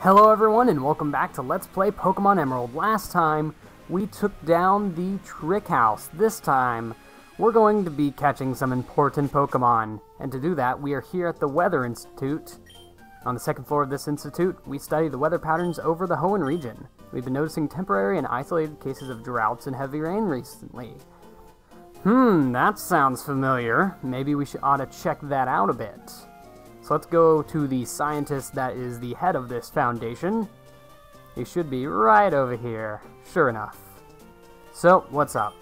Hello everyone and welcome back to Let's Play Pokemon Emerald. Last time we took down the Trick House. This time we're going to be catching some important Pokemon. And to do that we are here at the Weather Institute. On the second floor of this institute we study the weather patterns over the Hoenn region. We've been noticing temporary and isolated cases of droughts and heavy rain recently. That sounds familiar. Maybe we ought to check that out a bit. So let's go to the scientist that is the head of this foundation. He should be right over here. Sure enough. So, what's up?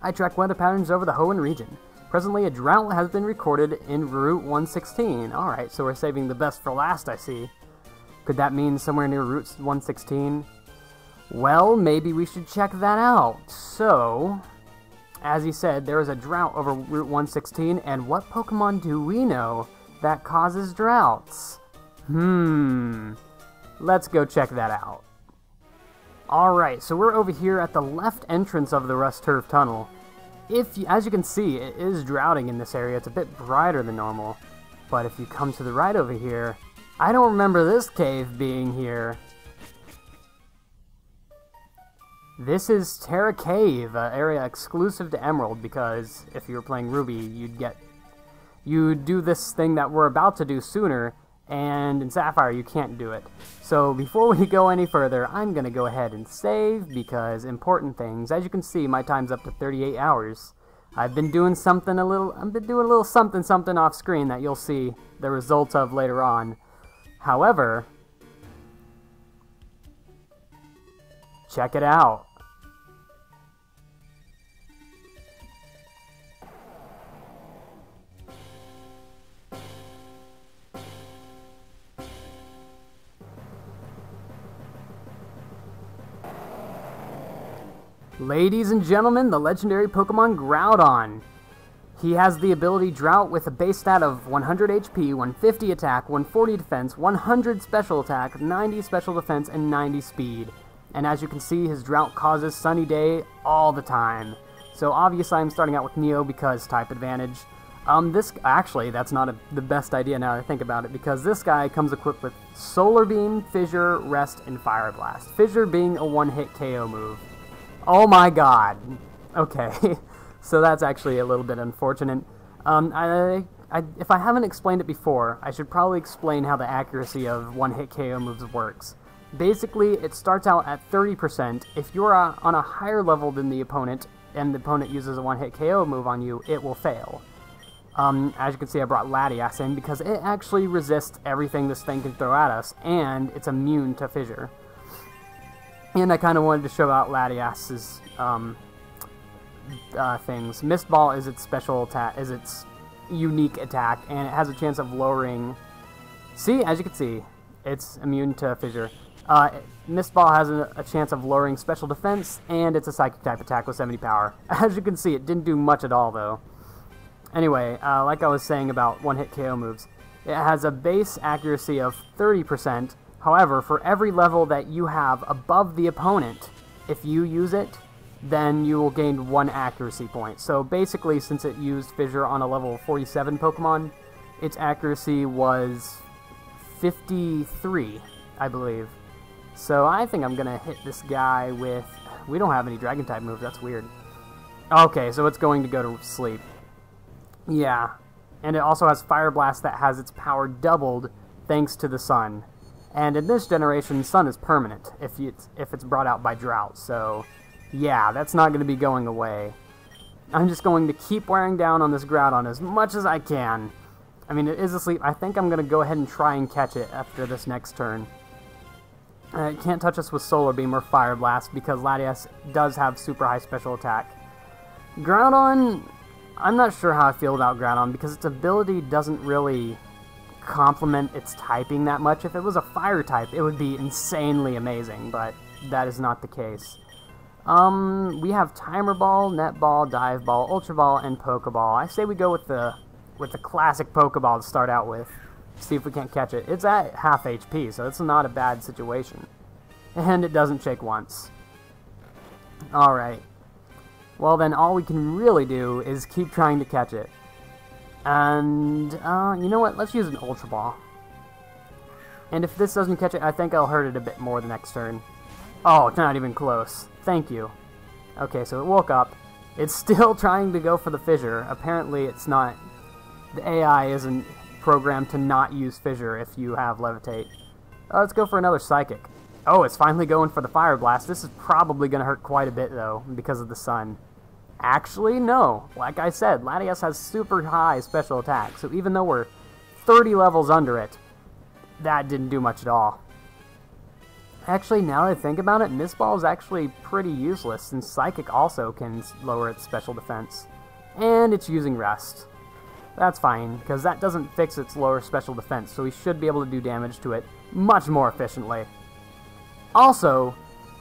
I track weather patterns over the Hoenn region. Presently, a drought has been recorded in Route 116. Alright, so we're saving the best for last, I see. Could that mean somewhere near Route 116? Well, maybe we should check that out. So, as he said, there is a drought over Route 116, and what Pokemon do we know that causes droughts? Let's go check that out. Alright, so we're over here at the left entrance of the Rust Turf Tunnel. As you can see, it is droughting in this area. It's a bit brighter than normal. But if you come to the right over here, I don't remember this cave being here. This is Terra Cave, an area exclusive to Emerald, because if you were playing Ruby, you'd do this thing that we're about to do sooner, and in Sapphire you can't do it. So before we go any further, I'm gonna go ahead and save, because important things. As you can see, my time's up to 38 hours. I've been doing a little something off screen that you'll see the results of later on. However, check it out. Ladies and gentlemen, the legendary Pokemon Groudon. He has the ability Drought with a base stat of 100 HP, 150 attack, 140 defense, 100 special attack, 90 special defense, and 90 speed. And as you can see, his Drought causes Sunny Day all the time. So obviously I'm starting out with Neo because type advantage. Actually, that's not the best idea now that I think about it, because this guy comes equipped with Solar Beam, Fissure, Rest, and Fire Blast. Fissure being a one-hit KO move. Oh my god. Okay, so that's actually a little bit unfortunate. If I haven't explained it before, I should probably explain how the accuracy of one-hit KO moves works. Basically, it starts out at 30%. If you're on a higher level than the opponent, and the opponent uses a one-hit KO move on you, it will fail. As you can see, I brought Latias in because it actually resists everything this thing can throw at us, and it's immune to Fissure. And I kind of wanted to show out Latias's things. Mist Ball is its special attack, is its unique attack, and it has a chance of lowering. See, as you can see, it's immune to Fissure. Mist Ball has a chance of lowering special defense, and it's a Psychic type attack with 70 power. As you can see, it didn't do much at all, though. Anyway, like I was saying about one-hit KO moves, it has a base accuracy of 30%. However, for every level that you have above the opponent, if you use it, then you will gain 1 accuracy point. So basically, since it used Fissure on a level 47 Pokemon, its accuracy was 53, I believe. So I think I'm going to hit this guy with... We don't have any Dragon-type moves, that's weird. Okay, so it's going to go to sleep. Yeah, and it also has Fire Blast that has its power doubled thanks to the sun. And in this generation, Sun is permanent if it's brought out by drought. So, yeah, that's not going to be going away. I'm just going to keep wearing down on this Groudon as much as I can. I mean, it is asleep. I think I'm going to go ahead and try and catch it after this next turn. It can't touch us with Solar Beam or Fire Blast because Latias does have super high special attack. Groudon, I'm not sure how I feel about Groudon because its ability doesn't really complement its typing that much. If it was a fire type, it would be insanely amazing, but that is not the case. We have Timer Ball, Net Ball, Dive Ball, Ultra Ball, and Pokeball. I say we go with the classic Pokeball to start out with. See if we can't catch it. It's at half HP, so it's not a bad situation. And it doesn't shake once. Alright. Well then, all we can really do is keep trying to catch it. And, you know what? Let's use an Ultra Ball. And if this doesn't catch it, I think I'll hurt it a bit more the next turn. Oh, it's not even close. Thank you. Okay, so it woke up. It's still trying to go for the fissure. Apparently it's not... The AI isn't programmed to not use fissure if you have levitate. Let's go for another psychic. Oh, it's finally going for the fire blast. This is probably going to hurt quite a bit, though, because of the sun. Actually, no. Like I said, Latias has super high special attack, so even though we're 30 levels under it, that didn't do much at all. Actually, now that I think about it, Mist Ball is actually pretty useless, since Psychic also can lower its special defense. And it's using Rest. That's fine, because that doesn't fix its lower special defense, so we should be able to do damage to it much more efficiently. Also,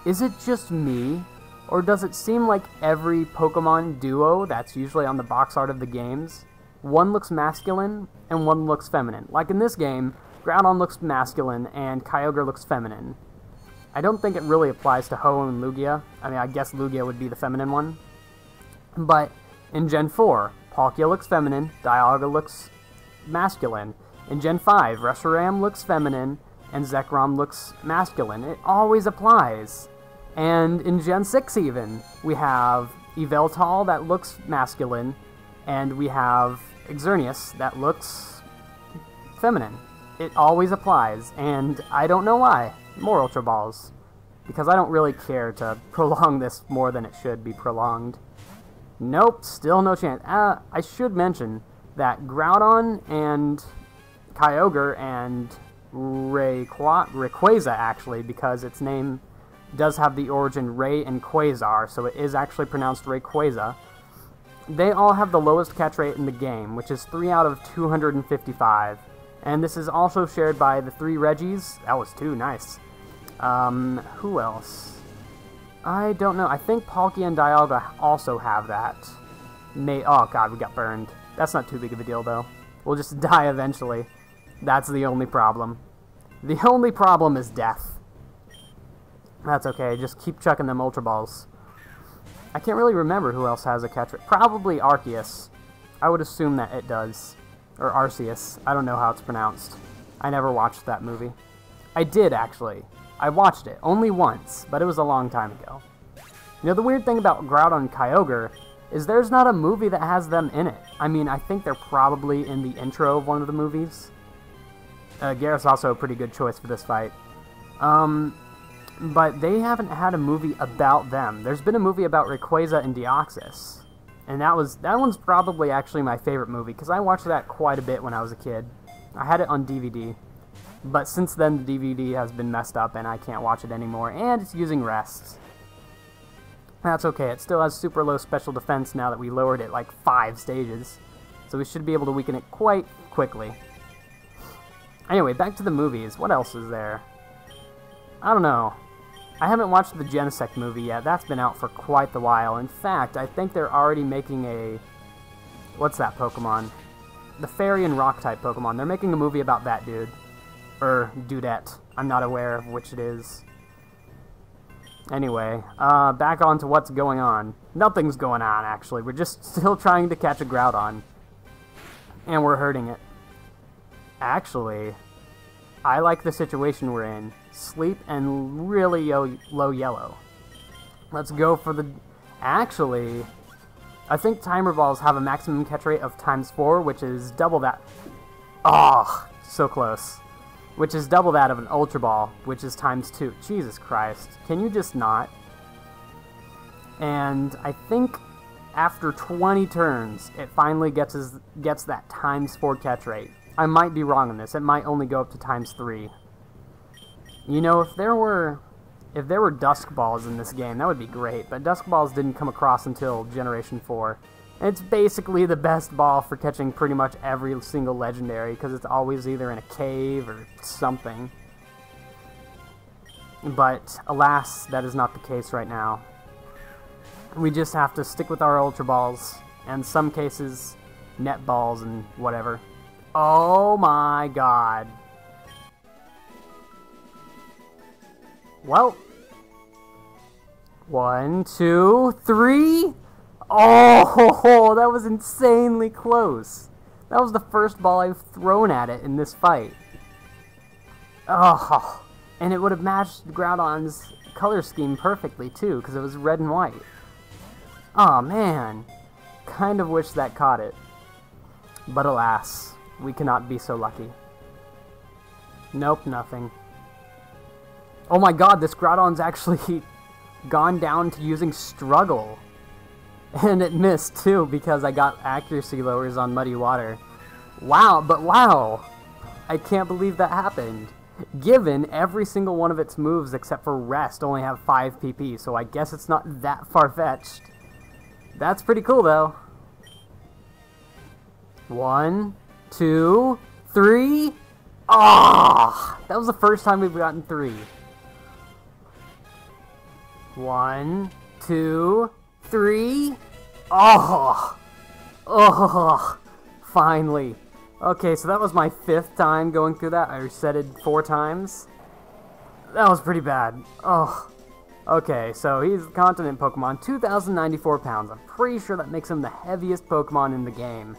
is it just me, or does it seem like every Pokemon duo that's usually on the box art of the games, one looks masculine and one looks feminine? Like in this game, Groudon looks masculine and Kyogre looks feminine. I don't think it really applies to Ho and Lugia. I mean, I guess Lugia would be the feminine one. But in Gen 4, Palkia looks feminine, Dialga looks masculine. In Gen 5, Reshiram looks feminine, and Zekrom looks masculine. It always applies. And in Gen 6 even, we have Yveltal that looks masculine, and we have Xerneas that looks feminine. It always applies, and I don't know why. More Ultra Balls. Because I don't really care to prolong this more than it should be prolonged. Nope, still no chance. I should mention that Groudon and Kyogre and Rayquaza, actually, because its name does have the origin Ray and Quasar, so it is actually pronounced Rayquaza. They all have the lowest catch rate in the game, which is 3 out of 255. And this is also shared by the 3 Reggies. That was 2, nice. Who else? I don't know. I think Palkia and Dialga also have that. Oh god, we got burned. That's not too big of a deal, though. We'll just die eventually. That's the only problem. The only problem is death. That's okay, just keep chucking them Ultra Balls. I can't really remember who else has a catch rate. Probably Arceus. I would assume that it does. Or Arceus. I don't know how it's pronounced. I never watched that movie. I did, actually. I watched it. Only once, but it was a long time ago. You know, the weird thing about Groudon and Kyogre is there's not a movie that has them in it. I mean, I think they're probably in the intro of one of the movies. Garrett's also a pretty good choice for this fight. But they haven't had a movie about them. There's been a movie about Rayquaza and Deoxys. And that one's probably actually my favorite movie, because I watched that quite a bit when I was a kid. I had it on DVD. But since then, the DVD has been messed up, and I can't watch it anymore, and it's using Rest. That's okay, it still has super low special defense now that we lowered it like 5 stages. So we should be able to weaken it quite quickly. Anyway, back to the movies. What else is there? I don't know. I haven't watched the Genesect movie yet. That's been out for quite the while. In fact, I think they're already making a... What's that Pokemon? The Fairy and Rock-type Pokemon. They're making a movie about that dude. Or Dudette. I'm not aware of which it is. Anyway, back on to what's going on. Nothing's going on, actually. We're just still trying to catch a Groudon. And we're hurting it. Actually, I like the situation we're in. Sleep and really low yellow. Let's go for the... Actually, I think Timer Balls have a maximum catch rate of ×4, which is double that. Oh, so close. Which is double that of an Ultra Ball, which is ×2. Jesus Christ. Can you just not? And I think after 20 turns, it finally gets that ×4 catch rate. I might be wrong on this. It might only go up to ×3. You know, if there were Dusk Balls in this game, that would be great. But Dusk Balls didn't come across until Generation 4. And it's basically the best ball for catching pretty much every single legendary, because it's always either in a cave or something. But, alas, that is not the case right now. We just have to stick with our Ultra Balls, and some cases, Net Balls and whatever. Oh my god. Well, 1, 2, 3... Oh, that was insanely close. That was the first ball I've thrown at it in this fight. Oh, and it would have matched Groudon's color scheme perfectly too, because it was red and white. Oh man, kind of wish that caught it. But alas, we cannot be so lucky. Nope, nothing. Oh my god, this Groudon's actually gone down to using Struggle. And it missed too, because I got accuracy lowers on Muddy Water. Wow, but wow! I can't believe that happened. Given every single one of its moves except for Rest only have 5 PP, so I guess it's not that far-fetched. That's pretty cool though. 1, 2, 3. Ah! That was the first time we've gotten 3. 1, 2, 3. Oh! Oh! Finally. Okay, so that was my 5th time going through that. I resetted 4 times. That was pretty bad. Oh. Okay, so he's a continent Pokemon, 2,094 pounds. I'm pretty sure that makes him the heaviest Pokemon in the game.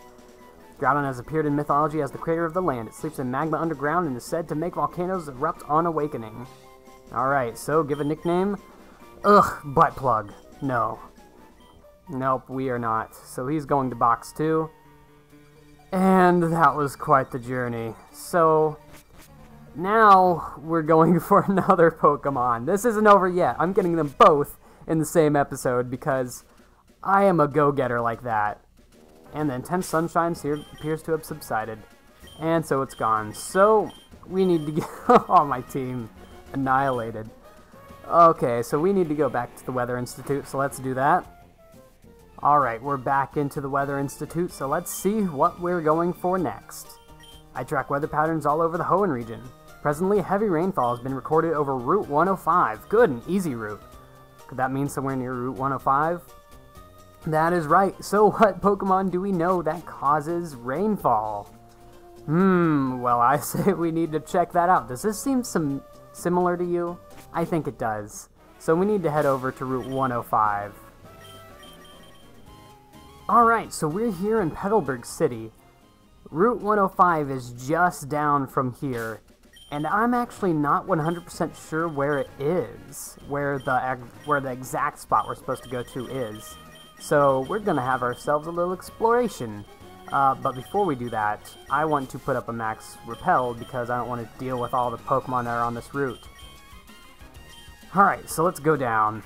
Groudon has appeared in mythology as the creator of the land. It sleeps in magma underground and is said to make volcanoes erupt on awakening. Alright, so give a nickname. Ugh, butt plug. No. Nope, we are not. So he's going to box 2. And that was quite the journey. So now we're going for another Pokemon. This isn't over yet. I'm getting them both in the same episode because I am a go-getter like that. And the intense sunshine here appears to have subsided. And so it's gone. So we need to get oh, my team annihilated. Okay, so we need to go back to the Weather Institute, so let's do that. Alright, we're back into the Weather Institute, so let's see what we're going for next. I track weather patterns all over the Hoenn region. Presently, heavy rainfall has been recorded over Route 105. Good, an easy route. Could that mean somewhere near Route 105? That is right. So what Pokemon do we know that causes rainfall? Well, I say we need to check that out. Does this seem similar to you? I think it does. So we need to head over to Route 105. Alright, so we're here in Petalburg City. Route 105 is just down from here, and I'm actually not 100% sure where it is, where the exact spot we're supposed to go to is. So we're gonna have ourselves a little exploration. But before we do that, I want to put up a max repel because I don't want to deal with all the Pokemon that are on this route. Alright, so let's go down.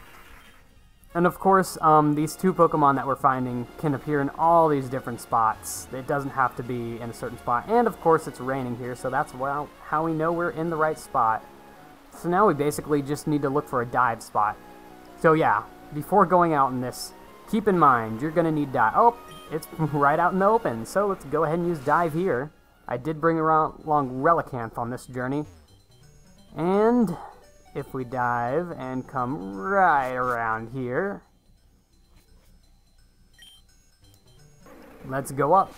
And of course, these 2 Pokemon that we're finding can appear in all these different spots. It doesn't have to be in a certain spot. And of course, it's raining here, so that's how we know we're in the right spot. So now we basically just need to look for a dive spot. So yeah, before going out in this, keep in mind, you're going to need dive. Oh, it's right out in the open, so let's go ahead and use dive here. I did bring along Relicanth on this journey. And if we dive and come right around here, let's go up.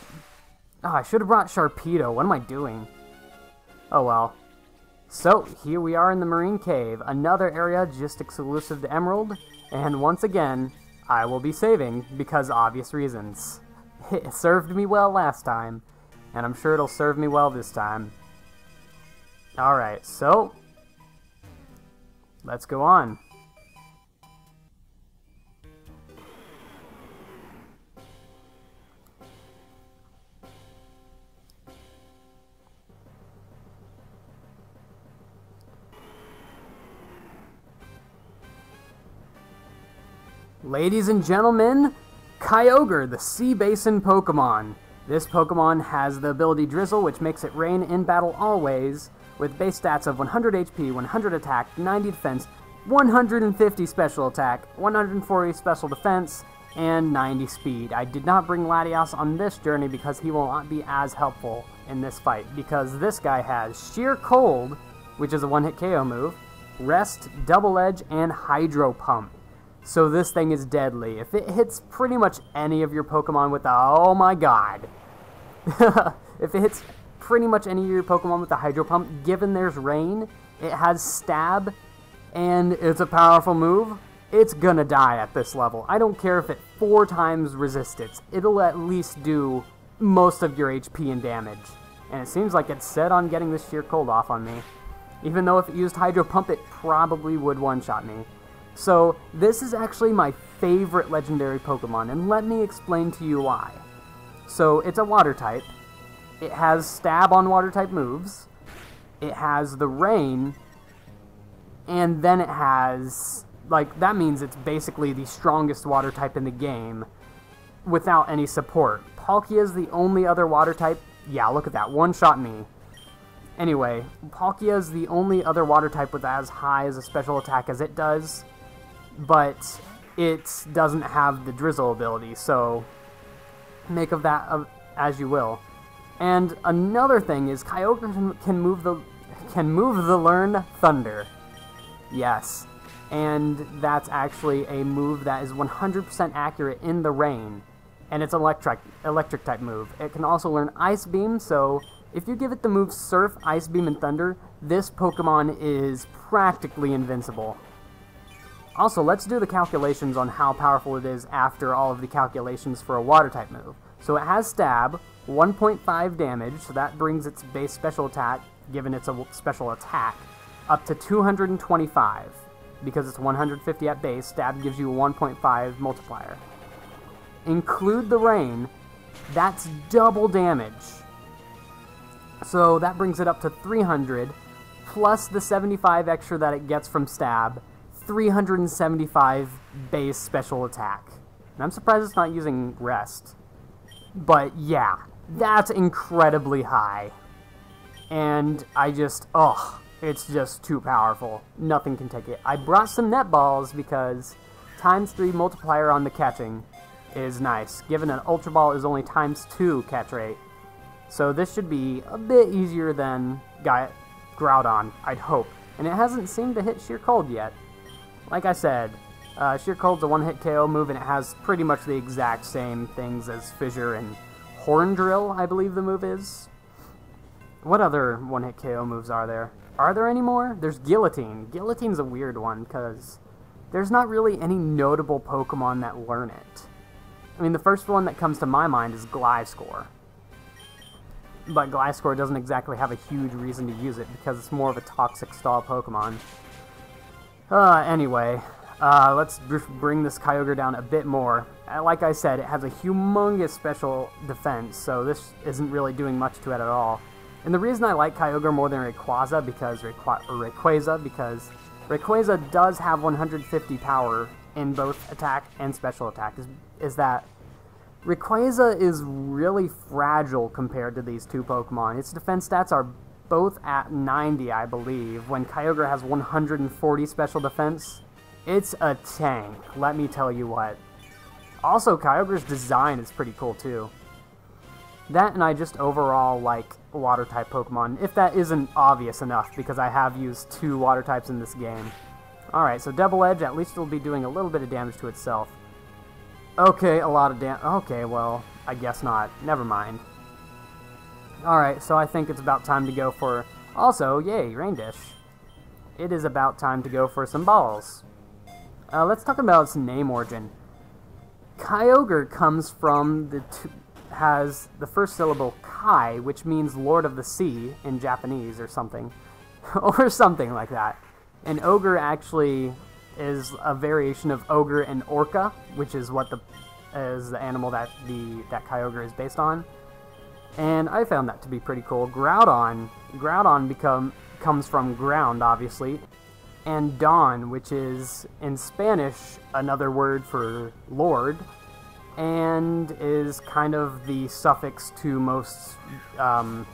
Oh, I should have brought Sharpedo. What am I doing? Oh well. So, here we are in the Marine Cave, another area just exclusive to Emerald, and once again, I will be saving because obvious reasons. It served me well last time, and I'm sure it'll serve me well this time. Alright, so let's go on. Ladies and gentlemen, Kyogre, the Sea Basin Pokemon. This Pokemon has the ability Drizzle, which makes it rain in battle always, with base stats of 100 HP, 100 attack, 90 defense, 150 special attack, 140 special defense, and 90 speed. I did not bring Latias on this journey because he will not be as helpful in this fight, because this guy has Sheer Cold, which is a one-hit KO move, Rest, Double Edge, and Hydro Pump. So this thing is deadly. If it hits pretty much any of your Pokemon with a... Oh my god. If it hits pretty much any of your Pokemon with the Hydro Pump, given there's rain, it has Stab, and it's a powerful move, it's gonna die at this level. I don't care if it 4 times resistance. It'll at least do most of your HP and damage. And it seems like it's set on getting this Sheer Cold off on me. Even though if it used Hydro Pump, it probably would one-shot me. So, this is actually my favorite legendary Pokemon, and let me explain to you why. So, it's a water type. It has stab on water type moves. It has the rain. And then it has, like, that means it's basically the strongest water type in the game without any support. Palkia is the only other water type. Yeah, look at that. One-shot me. Anyway, Palkia is the only other water type with as high as a special attack as it does, but it doesn't have the Drizzle ability, so make of that as you will. And another thing is Kyogre can move the Learn Thunder. Yes, and that's actually a move that is 100% accurate in the rain, and it's an electric type move. It can also learn Ice Beam, so if you give it the moves Surf, Ice Beam, and Thunder, this Pokemon is practically invincible. Also, let's do the calculations on how powerful it is after all of the calculations for a Water-type move. So it has Stab, 1.5 damage, so that brings its base special attack, given it's a special attack, up to 225. Because it's 150 at base, Stab gives you a 1.5 multiplier. Include the Rain, that's double damage. So that brings it up to 300, plus the 75 extra that it gets from Stab, 375 base special attack. And I'm surprised it's not using Rest. But yeah, that's incredibly high. And I just, it's just too powerful. Nothing can take it. I brought some net balls because ×3 multiplier on the catching is nice, given an Ultra Ball is only ×2 catch rate. So this should be a bit easier than Groudon, I'd hope. And it hasn't seemed to hit Sheer Cold yet. Like I said, Sheer Cold's a one-hit KO move, and it has pretty much the exact same things as Fissure and Horn Drill, I believe the move is. What other one-hit KO moves are there? Are there any more? There's Guillotine. Guillotine's a weird one, because there's not really any notable Pokemon that learn it. I mean, the first one that comes to my mind is Gliscor. But Gliscor doesn't exactly have a huge reason to use it, because it's more of a toxic style Pokemon. Anyway, let's bring this Kyogre down a bit more. Like I said, it has a humongous special defense, so this isn't really doing much to it at all. And the reason I like Kyogre more than Rayquaza, because Rayquaza does have 150 power in both attack and special attack, is that Rayquaza is really fragile compared to these two Pokemon. Its defense stats are both at 90, I believe, when Kyogre has 140 special defense. It's a tank, let me tell you what. Also, Kyogre's design is pretty cool, too. That and I just overall like Water-type Pokemon, if that isn't obvious enough, because I have used 2 Water types in this game. Alright, so Double Edge, at least it'll be doing a little bit of damage to itself. Okay, a lot of damage. Okay, well, I guess not. Never mind. Alright, so I think it's about time to go for... Also, yay, Rain Dish. It is about time to go for some balls. Let's talk about its name origin. Kyogre comes from has the first syllable Kai, which means Lord of the Sea in Japanese or something. Or something like that. And Ogre actually is a variation of Ogre and Orca, which is what the animal that Kyogre is based on. And I found that to be pretty cool. Groudon comes from ground, obviously, and Don, which is in Spanish another word for Lord, and is kind of the suffix to most. I'm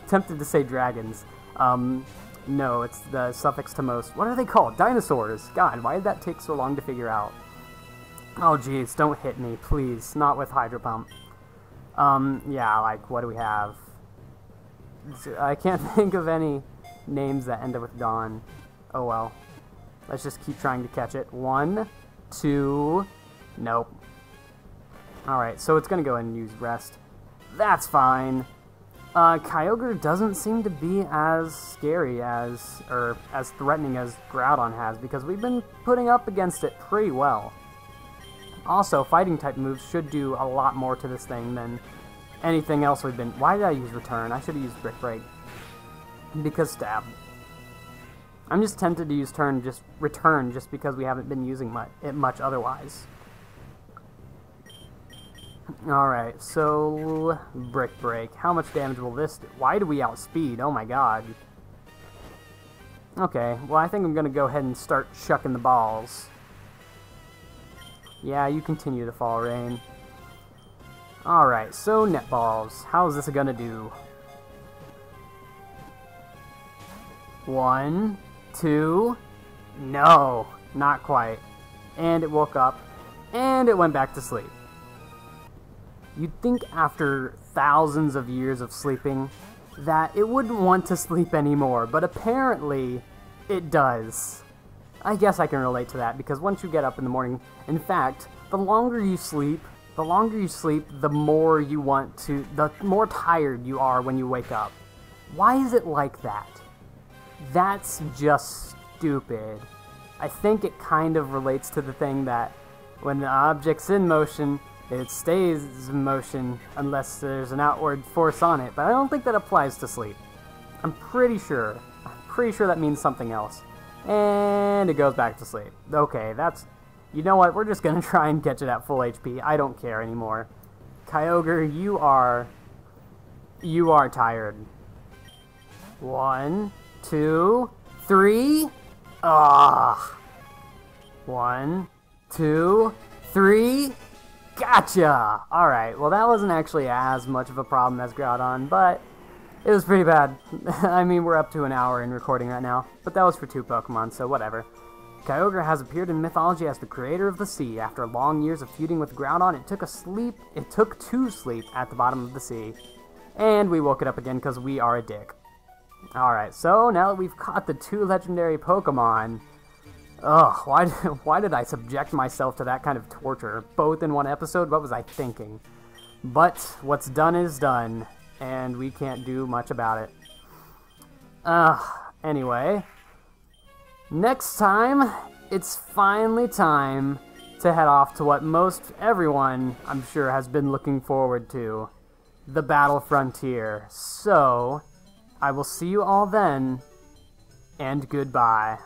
tempted to say dragons. No, it's the suffix to most. What are they called? Dinosaurs. God, why did that take so long to figure out? Oh, jeez, don't hit me, please. Not with Hydro Pump. Yeah, like, what do we have? I can't think of any names that end up with Dawn. Oh, well. Let's just keep trying to catch it. 1, 2... Nope. Alright, so it's gonna go ahead and use Rest. That's fine. Kyogre doesn't seem to be as scary or as threatening as Groudon has, because we've been putting up against it pretty well. Also, fighting type moves should do a lot more to this thing than anything else we've been... Why did I use Return? I should have used Brick Break. because stab. I'm just tempted to use return just because we haven't been using it much otherwise. Alright, so Brick Break. How much damage will this do? Why do we outspeed? Oh my god. Okay, well I think I'm gonna go ahead and start chucking the balls. Yeah, you continue to fall, Rain. Alright, so net balls. How is this gonna do? 1, 2, no, not quite. And it woke up, and it went back to sleep. You'd think after thousands of years of sleeping that it wouldn't want to sleep anymore, but apparently it does. I guess I can relate to that, because once you get up in the morning, in fact, the longer you sleep, the more you want to, the more tired you are when you wake up. Why is it like that? That's just stupid. I think it kind of relates to the thing that when the object's in motion, it stays in motion unless there's an outward force on it, but I don't think that applies to sleep. I'm pretty sure that means something else. And it goes back to sleep. Okay, you know what, we're just gonna try and get it at full HP. I don't care anymore. Kyogre, you are tired. 1, 2, 3. Ah. 1, 2, 3. Gotcha! Alright, well that wasn't actually as much of a problem as Groudon, but it was pretty bad. I mean, we're up to an hour in recording right now, but that was for 2 Pokemon, so whatever. Kyogre has appeared in mythology as the creator of the sea. After long years of feuding with Groudon, it took to sleep at the bottom of the sea. And we woke it up again because we are a dick. Alright, so now that we've caught the 2 legendary Pokemon, ugh, why did I subject myself to that kind of torture? Both in one episode? What was I thinking? But what's done is done, and we can't do much about it. Anyway, next time, it's finally time to head off to what most everyone, I'm sure, has been looking forward to. The Battle Frontier. So, I will see you all then, and goodbye.